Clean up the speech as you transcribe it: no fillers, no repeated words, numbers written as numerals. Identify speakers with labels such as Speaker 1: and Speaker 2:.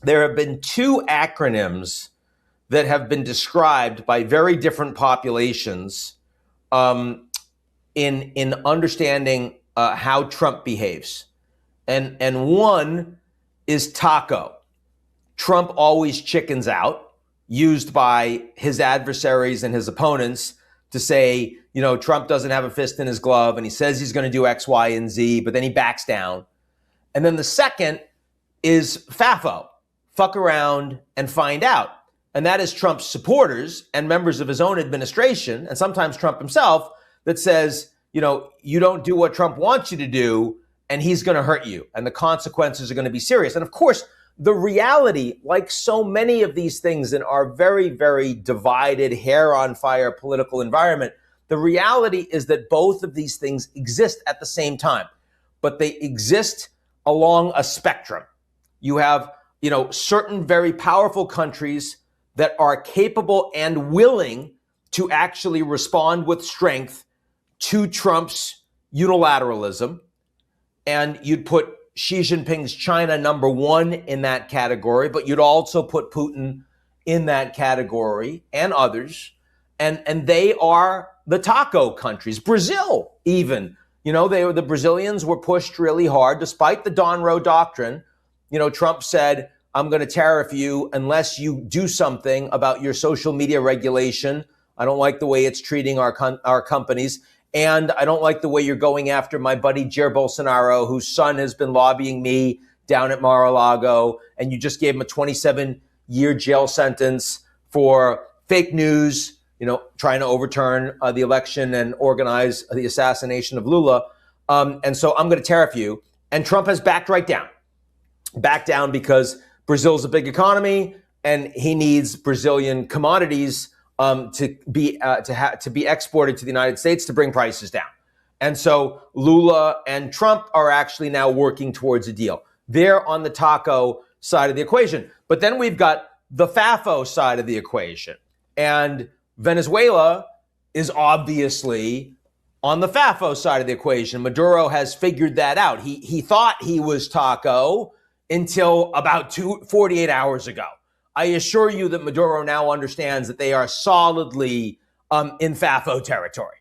Speaker 1: there have been two acronyms that have been described by very different populations in understanding how Trump behaves. And one is TACO. Trump always chickens out, used by his adversaries and his opponents to say, you know, Trump doesn't have a fist in his glove and he says he's going to do X, Y, and Z, but then he backs down. And then the second is FAFO, fuck around and find out. And that is Trump's supporters and members of his own administration, and sometimes Trump himself, that says, you know, you don't do what Trump wants you to do, and he's going to hurt you, and the consequences are going to be serious. And of course, the reality, like so many of these things in our very, very divided, hair on fire political environment, the reality is that both of these things exist at the same time, but they exist along a spectrum. You have, you know, certain very powerful countries that are capable and willing to actually respond with strength to Trump's unilateralism. And you'd put Xi Jinping's China number one in that category, but you'd also put Putin in that category and others. And they are the TACO countries. Brazil, even, you know, the Brazilians were pushed really hard, despite the Donroe doctrine. You know, Trump said, I'm going to tariff you unless you do something about your social media regulation. I don't like the way it's treating our companies. And I don't like the way you're going after my buddy Jair Bolsonaro, whose son has been lobbying me down at Mar-a-Lago. And you just gave him a 27-year jail sentence for fake news, you know, trying to overturn the election and organize the assassination of Lula. And so I'm going to tariff you. And Trump has backed right down. Backed down because Brazil's a big economy, and he needs Brazilian commodities to be exported to the United States to bring prices down. And so Lula and Trump are actually now working towards a deal. They're on the TACO side of the equation. But then we've got the FAFO side of the equation. And Venezuela is obviously on the FAFO side of the equation. Maduro has figured that out. He thought he was TACO until about 48 hours ago. I assure you that Maduro now understands that they are solidly in FAFO territory.